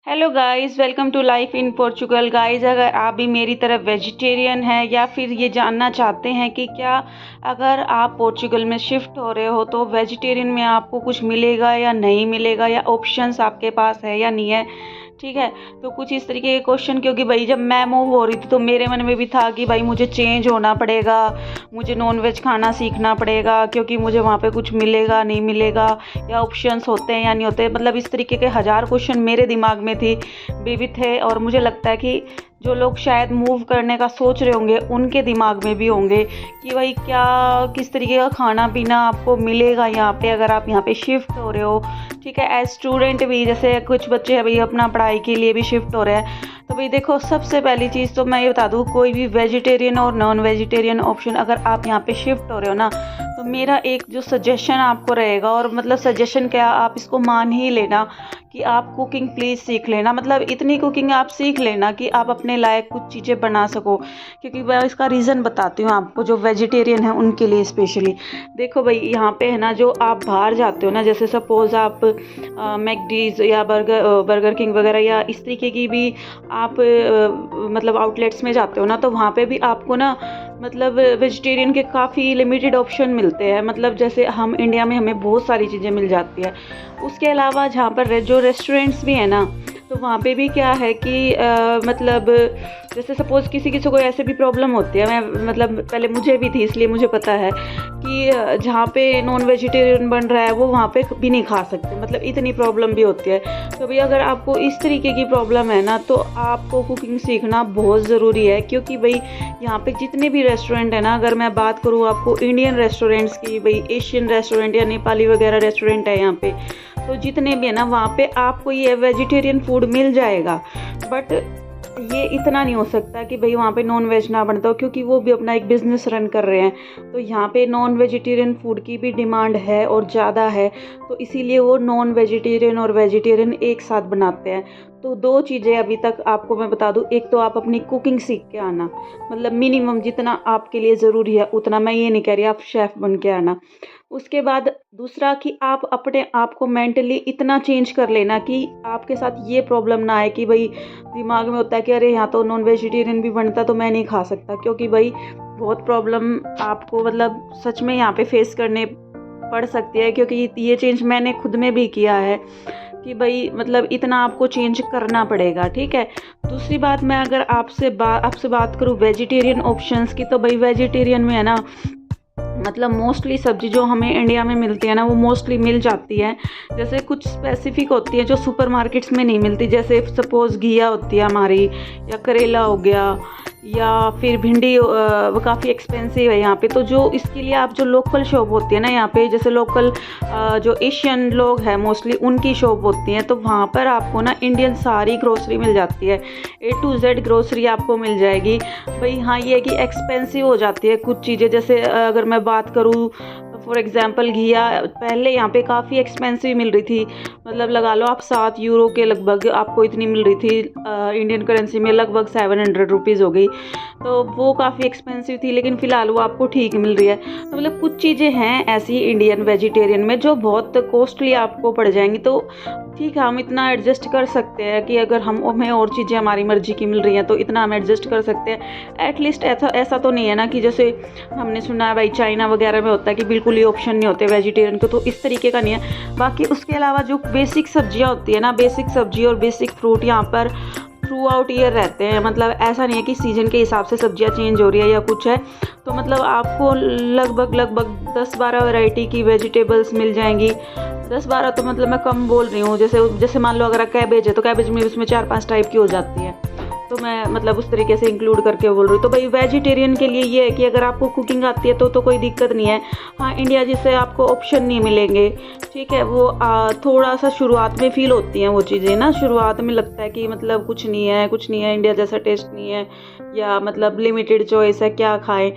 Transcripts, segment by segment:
Hello guys, welcome to life in Portugal. Guys, अगर आप भी मेरी तरह वेजिटेरियन हैं या फिर ये जानना चाहते हैं कि क्या अगर आप पोर्चुगल में शिफ्ट हो रहे हो तो वेजिटेरियन में आपको कुछ मिलेगा या नहीं मिलेगा, या ऑप्शंस आपके पास है या नहीं है, ठीक है। तो कुछ इस तरीके के क्वेश्चन, क्योंकि भाई जब मैं मूव हो रही थी तो मेरे मन में भी था कि भाई मुझे चेंज होना पड़ेगा, मुझे नॉन वेज खाना सीखना पड़ेगा, क्योंकि मुझे वहाँ पे कुछ मिलेगा नहीं मिलेगा, या ऑप्शंस होते हैं या नहीं होते। मतलब इस तरीके के हज़ार क्वेश्चन मेरे दिमाग में थे, भी थे। और मुझे लगता है कि जो लोग शायद मूव करने का सोच रहे होंगे उनके दिमाग में भी होंगे कि भाई क्या किस तरीके का खाना पीना आपको मिलेगा यहाँ पे अगर आप यहाँ पे शिफ्ट हो रहे हो, ठीक है। एज स्टूडेंट भी, जैसे कुछ बच्चे हैं भाई अपना पढ़ाई के लिए भी शिफ्ट हो रहे हैं, तो भाई देखो, सबसे पहली चीज़ तो मैं ये बता दूँ, कोई भी वेजिटेरियन और नॉन वेजिटेरियन ऑप्शन अगर आप यहाँ पे शिफ्ट हो रहे हो ना, तो मेरा एक जो सजेशन आपको रहेगा, और मतलब सजेशन क्या, आप इसको मान ही लेना कि आप कुकिंग प्लीज़ सीख लेना। मतलब इतनी कुकिंग आप सीख लेना कि आप अपने लायक कुछ चीज़ें बना सको। क्योंकि मैं इसका रीज़न बताती हूँ आपको, जो वेजिटेरियन है उनके लिए स्पेशली। देखो भाई, यहाँ पे है ना, जो आप बाहर जाते हो ना, जैसे सपोज़ आप मैकडीज या बर्गर किंग वगैरह या इस तरीके की भी आप मतलब आउटलेट्स में जाते हो ना, तो वहाँ पे भी आपको ना मतलब वेजिटेरियन के काफ़ी लिमिटेड ऑप्शन मिलते हैं। मतलब जैसे हम इंडिया में हमें बहुत सारी चीज़ें मिल जाती है। उसके अलावा जहाँ पर जो रेस्टोरेंट्स भी हैं ना, तो वहाँ पे भी क्या है कि मतलब जैसे सपोज़ किसी किसी को ऐसे भी प्रॉब्लम होती है, मैं मतलब पहले मुझे भी थी इसलिए मुझे पता है कि जहाँ पे नॉन वेजिटेरियन बन रहा है वो वहाँ पे भी नहीं खा सकते। मतलब इतनी प्रॉब्लम भी होती है। तो भाई अगर आपको इस तरीके की प्रॉब्लम है ना, तो आपको कुकिंग सीखना बहुत ज़रूरी है। क्योंकि भाई यहाँ पे जितने भी रेस्टोरेंट है ना, अगर मैं बात करूँ आपको इंडियन रेस्टोरेंट्स की, भाई एशियन रेस्टोरेंट या नेपाली वगैरह रेस्टोरेंट है यहाँ पे, तो जितने भी है ना, वहाँ पे आपको ये वेजिटेरियन फूड मिल जाएगा। बट ये इतना नहीं हो सकता कि भाई वहाँ पे नॉन वेज ना बनता हो, क्योंकि वो भी अपना एक बिज़नेस रन कर रहे हैं। तो यहाँ पे नॉन वेजिटेरियन फूड की भी डिमांड है और ज़्यादा है, तो इसीलिए वो नॉन वेजिटेरियन और वेजिटेरियन एक साथ बनाते हैं। तो दो चीज़ें अभी तक आपको मैं बता दूँ, एक तो आप अपनी कुकिंग सीख के आना, मतलब मिनिमम जितना आपके लिए ज़रूरी है उतना, मैं ये नहीं कह रही आप शेफ़ बन के आना। उसके बाद दूसरा कि आप अपने आप को मेंटली इतना चेंज कर लेना कि आपके साथ ये प्रॉब्लम ना आए कि भाई दिमाग में होता है कि अरे यहाँ तो नॉन वेजिटेरियन भी बनता तो मैं नहीं खा सकता। क्योंकि भाई बहुत प्रॉब्लम आपको मतलब सच में यहाँ पे फेस करने पड़ सकती है, क्योंकि ये चेंज मैंने खुद में भी किया है कि भाई मतलब इतना आपको चेंज करना पड़ेगा, ठीक है। दूसरी बात, मैं अगर आपसे बात करूँ वेजिटेरियन ऑप्शंस की, तो भाई वेजिटेरियन में है ना, मतलब मोस्टली सब्ज़ी जो हमें इंडिया में मिलती है ना, वो मोस्टली मिल जाती है। जैसे कुछ स्पेसिफिक होती है जो सुपर मार्केट्स में नहीं मिलती, जैसे सपोज़ घिया होती है हमारी, या करेला हो गया, या फिर भिंडी वो काफ़ी एक्सपेंसिव है यहाँ पे। तो जो इसके लिए आप जो लोकल शॉप होती है ना यहाँ पे, जैसे लोकल जो एशियन लोग हैं मोस्टली उनकी शॉप होती हैं, तो वहाँ पर आपको ना इंडियन सारी ग्रोसरी मिल जाती है। A to Z ग्रोसरी आपको मिल जाएगी। भाई हाँ, ये है कि एक्सपेंसिव हो जाती है कुछ चीज़ें। जैसे अगर मैं बात करूँ फॉर एग्ज़ाम्पल, घिया पहले यहाँ पे काफ़ी एक्सपेंसिव मिल रही थी। मतलब लगा लो आप 7 यूरो के लगभग आपको इतनी मिल रही थी, इंडियन करेंसी में लगभग 700 रुपीज़ हो गई। तो वो काफ़ी एक्सपेंसिव थी, लेकिन फ़िलहाल वो आपको ठीक मिल रही है। तो मतलब कुछ चीज़ें हैं ऐसी इंडियन वेजिटेरियन में जो बहुत कॉस्टली आपको पड़ जाएंगी। तो ठीक है, हम इतना एडजस्ट कर सकते हैं कि अगर हमें और चीज़ें हमारी मर्ज़ी की मिल रही हैं तो इतना हम एडजस्ट कर सकते हैं। एटलीस्ट ऐसा तो नहीं है ना कि जैसे हमने सुना है भाई चाइना वगैरह में होता है कि बिल्कुल ही ऑप्शन नहीं होते वेजिटेरियन को, तो इस तरीके का नहीं है। बाकी उसके अलावा जो बेसिक सब्जियां होती है ना, बेसिक सब्जी और बेसिक फ्रूट यहाँ पर थ्रू आउट ईयर रहते हैं। मतलब ऐसा नहीं है कि सीज़न के हिसाब से सब्जियां चेंज हो रही है या कुछ है। तो मतलब आपको लगभग 10-12 वैरायटी की वेजिटेबल्स मिल जाएंगी। 10-12 तो मतलब मैं कम बोल रही हूँ। जैसे मान लो अगर कैबेज है तो कैबेज में उसमें 4-5 टाइप की हो जाती है, तो मैं मतलब उस तरीके से इंक्लूड करके बोल रही हूँ। तो भाई वेजिटेरियन के लिए ये है कि अगर आपको कुकिंग आती है तो कोई दिक्कत नहीं है। हाँ, इंडिया जिससे आपको ऑप्शन नहीं मिलेंगे, ठीक है। वो थोड़ा सा शुरुआत में फ़ील होती हैं वो चीज़ें ना, शुरुआत में लगता है कि मतलब कुछ नहीं है, इंडिया जैसा टेस्ट नहीं है, या मतलब लिमिटेड चॉइस है, क्या खाएं।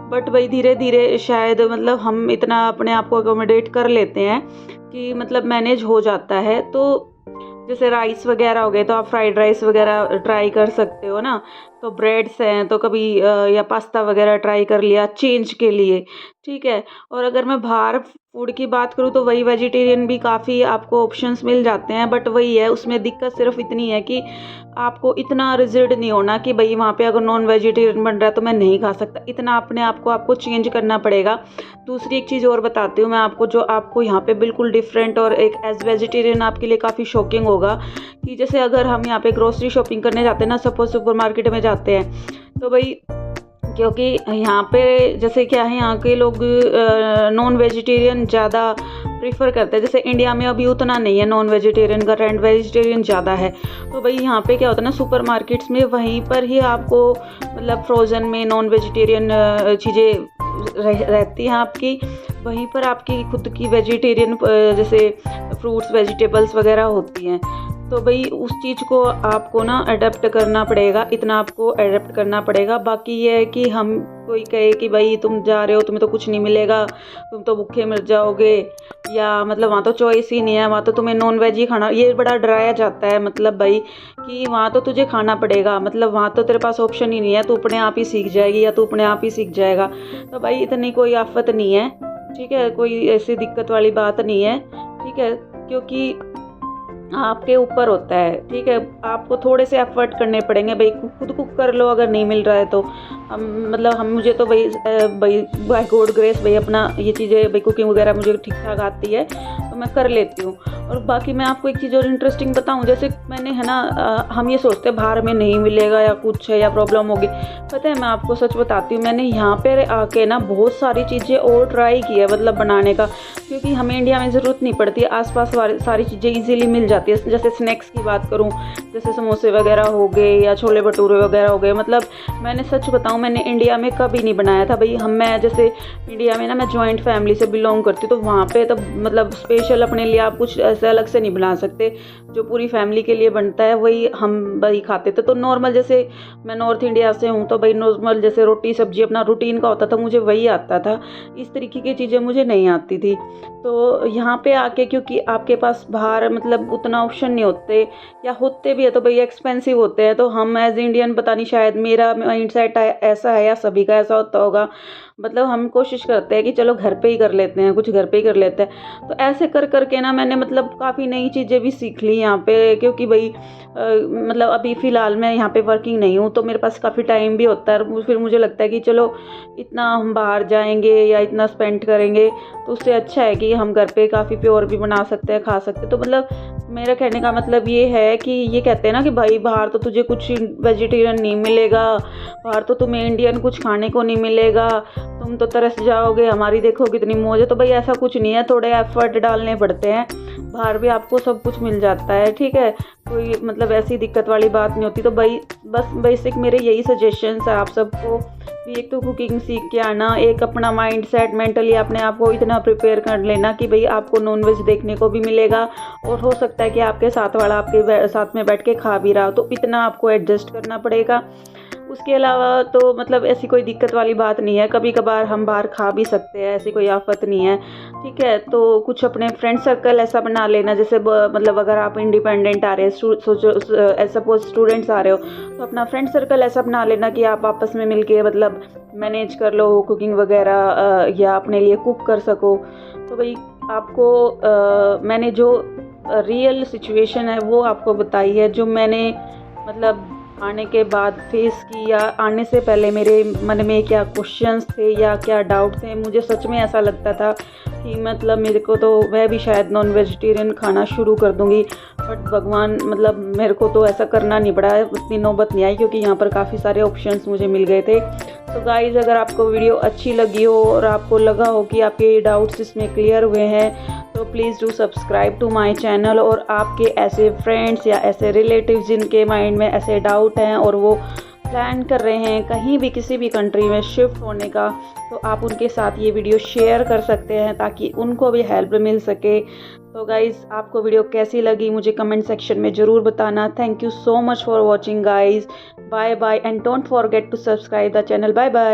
बट भाई धीरे धीरे शायद मतलब हम इतना अपने आप को अकोमोडेट कर लेते हैं कि मतलब मैनेज हो जाता है। तो जैसे राइस वगैरह हो गए तो आप फ्राइड राइस वगैरह ट्राई कर सकते हो ना। तो ब्रेड्स हैं तो कभी या पास्ता वगैरह ट्राई कर लिया चेंज के लिए, ठीक है। और अगर मैं बाहर फूड की बात करूँ तो वही वेजिटेरियन भी काफ़ी आपको ऑप्शंस मिल जाते हैं, बट वही है, उसमें दिक्कत सिर्फ इतनी है कि आपको इतना रिजिड नहीं होना कि भई वहाँ पे अगर नॉन वेजिटेरियन बन रहा है तो मैं नहीं खा सकता, इतना अपने आप को आपको चेंज करना पड़ेगा। दूसरी एक चीज़ और बताती हूँ मैं आपको, जो आपको यहाँ पे बिल्कुल डिफरेंट और एक एज़ वेजिटेरियन आपके लिए काफ़ी शॉकिंग होगा, कि जैसे अगर हम यहाँ पे ग्रोसरी शॉपिंग करने जाते हैं ना, सपोज़ सुपरमार्केट में जाते हैं, तो भई क्योंकि यहाँ पे जैसे क्या है, यहाँ के लोग नॉन वेजिटेरियन ज़्यादा प्रीफर करते हैं। जैसे इंडिया में अभी उतना नहीं है नॉन वेजिटेरियन का ट्रेंड, वेजिटेरियन ज़्यादा है। तो भाई यहाँ पे क्या होता है ना, सुपरमार्केट्स में वहीं पर ही आपको मतलब फ्रोज़न में नॉन वेजिटेरियन चीज़ें रहती हैं आपकी, वहीं पर आपकी खुद की वेजिटेरियन जैसे फ्रूट्स वेजिटेबल्स वगैरह होती हैं। तो भाई उस चीज़ को आपको ना अडेप्ट करना पड़ेगा, इतना आपको अडेप्ट करना पड़ेगा। बाकी ये है कि हम कोई कहे कि भाई तुम जा रहे हो, तुम्हें तो कुछ नहीं मिलेगा, तुम तो भूखे मर जाओगे, या मतलब वहाँ तो चॉइस ही नहीं है, वहाँ तो तुम्हें नॉन वेज ही खाना, ये बड़ा डराया जाता है मतलब भाई कि वहाँ तो तुझे खाना पड़ेगा, मतलब वहाँ तो तेरे पास ऑप्शन ही नहीं है, तू अपने आप ही सीख जाएगी या तू अपने आप ही सीख जाएगा। तो भाई इतनी कोई आफत नहीं है, ठीक है, कोई ऐसी दिक्कत वाली बात नहीं है, ठीक है, क्योंकि आपके ऊपर होता है, ठीक है। आपको थोड़े से एफर्ट करने पड़ेंगे भाई, खुद कुक कर लो अगर नहीं मिल रहा है तो। हम मतलब हम मुझे तो भाई भाई बाय गॉड ग्रेस भाई अपना ये चीज़ें भाई कुकिंग वगैरह मुझे ठीक ठाक आती है, तो मैं कर लेती हूँ। और बाकी मैं आपको एक चीज़ और इंटरेस्टिंग बताऊँ, जैसे मैंने है ना हम ये सोचते हैं बाहर में नहीं मिलेगा या कुछ है या प्रॉब्लम होगी, पता है मैं आपको सच बताती हूँ, मैंने यहाँ पे आके ना बहुत सारी चीज़ें और ट्राई की है मतलब बनाने का, क्योंकि हमें इंडिया में ज़रूरत नहीं पड़ती, आसपास सारी चीज़ें इजीली मिल जाती है। जैसे स्नैक्स की बात करूँ, जैसे समोसे वगैरह हो गए या छोले भटूरे वगैरह हो गए, मतलब मैंने सच बताऊँ मैंने इंडिया में कभी नहीं बनाया था भाई। मैं जैसे इंडिया में ना मैं जॉइंट फैमिली से बिलोंग करती, तो वहाँ पे तब मतलब स्पेशल अपने लिए आप कुछ ऐसे अलग से नहीं बना सकते, जो पूरी फैमिली के लिए बनता है वही हम भाई खाते थे। तो नॉर्मल जैसे मैं नॉर्थ इंडिया से हूँ, तो भाई नॉर्मल जैसे रोटी सब्जी अपना रूटीन का होता था, मुझे वही आता था, इस तरीके की चीज़ें मुझे नहीं आती थी। तो यहाँ पे आके क्योंकि आपके पास बाहर मतलब उतना ऑप्शन नहीं होते, या होते भी है तो भैया एक्सपेंसिव होते हैं, तो हम एज इंडियन पता नहीं शायद मेरा माइंड सेट ऐसा है या सभी का ऐसा होता होगा, मतलब हम कोशिश करते हैं कि चलो घर पे ही कर लेते हैं, कुछ घर पे ही कर लेते हैं। तो ऐसे कर करके ना मैंने मतलब काफ़ी नई चीज़ें भी सीख ली यहाँ पे, क्योंकि भाई मतलब अभी फ़िलहाल मैं यहाँ पे वर्किंग नहीं हूँ, तो मेरे पास काफ़ी टाइम भी होता है, और फिर मुझे लगता है कि चलो इतना हम बाहर जाएंगे या इतना स्पेंड करेंगे, तो उससे अच्छा है कि हम घर पे काफ़ी प्योर भी बना सकते हैं, खा सकते हैं। तो मतलब मेरा कहने का मतलब ये है कि ये कहते हैं ना कि भाई बाहर तो तुझे कुछ वेजिटेरियन नहीं मिलेगा, बाहर तो तुम्हें इंडियन कुछ खाने को नहीं मिलेगा, तुम तो तरस जाओगे, हमारी देखो कितनी मौज है। तो भाई ऐसा कुछ नहीं है, थोड़े एफर्ट डालने पड़ते हैं, बाहर भी आपको सब कुछ मिल जाता है, ठीक है, कोई मतलब ऐसी दिक्कत वाली बात नहीं होती। तो भाई बस बेसिक मेरे यही सजेशंस है आप सबको, एक तो कुकिंग सीख के आना, एक अपना माइंड सेट मेंटली अपने आप को इतना प्रिपेयर कर लेना कि भाई आपको नॉनवेज देखने को भी मिलेगा, और हो सकता है कि आपके साथ वाला आपके साथ में बैठ के खा भी रहा हो, तो इतना आपको एडजस्ट करना पड़ेगा। उसके अलावा तो मतलब ऐसी कोई दिक्कत वाली बात नहीं है, कभी कभार हम बाहर खा भी सकते हैं, ऐसी कोई आफत नहीं है, ठीक है। तो कुछ अपने फ्रेंड सर्कल ऐसा बना लेना, जैसे मतलब अगर आप इंडिपेंडेंट आ रहे हैं, सोचो सपोज स्टूडेंट्स आ रहे हो, तो अपना फ्रेंड सर्कल ऐसा बना लेना कि आप आपस में मिलके मतलब मैनेज कर लो कुकिंग वगैरह, या अपने लिए कुक कर सको। तो भाई आपको मैंने जो रियल सिचुएशन है वो आपको बताई है, जो मैंने मतलब आने के बाद फेस की, या आने से पहले मेरे मन में क्या क्वेश्चंस थे या क्या डाउट थे। मुझे सच में ऐसा लगता था कि मतलब मेरे को तो मैं भी शायद नॉन वेजिटेरियन खाना शुरू कर दूंगी, बट भगवान मतलब मेरे को तो ऐसा करना नहीं पड़ा, उतनी नौबत नहीं आई, क्योंकि यहाँ पर काफ़ी सारे ऑप्शंस मुझे मिल गए थे। तो गाइज़ अगर आपको वीडियो अच्छी लगी हो और आपको लगा हो कि आपके डाउट्स इसमें क्लियर हुए हैं, तो please do subscribe to my channel. और आपके ऐसे फ्रेंड्स या ऐसे रिलेटिव्स जिनके माइंड में ऐसे डाउट हैं और वो प्लान कर रहे हैं कहीं भी किसी भी कंट्री में शिफ्ट होने का, तो आप उनके साथ ये वीडियो शेयर कर सकते हैं ताकि उनको भी हेल्प मिल सके। तो गाइज़ आपको वीडियो कैसी लगी मुझे कमेंट सेक्शन में ज़रूर बताना। Thank you so much for watching guys, bye bye, and don't forget to subscribe the channel. Bye bye.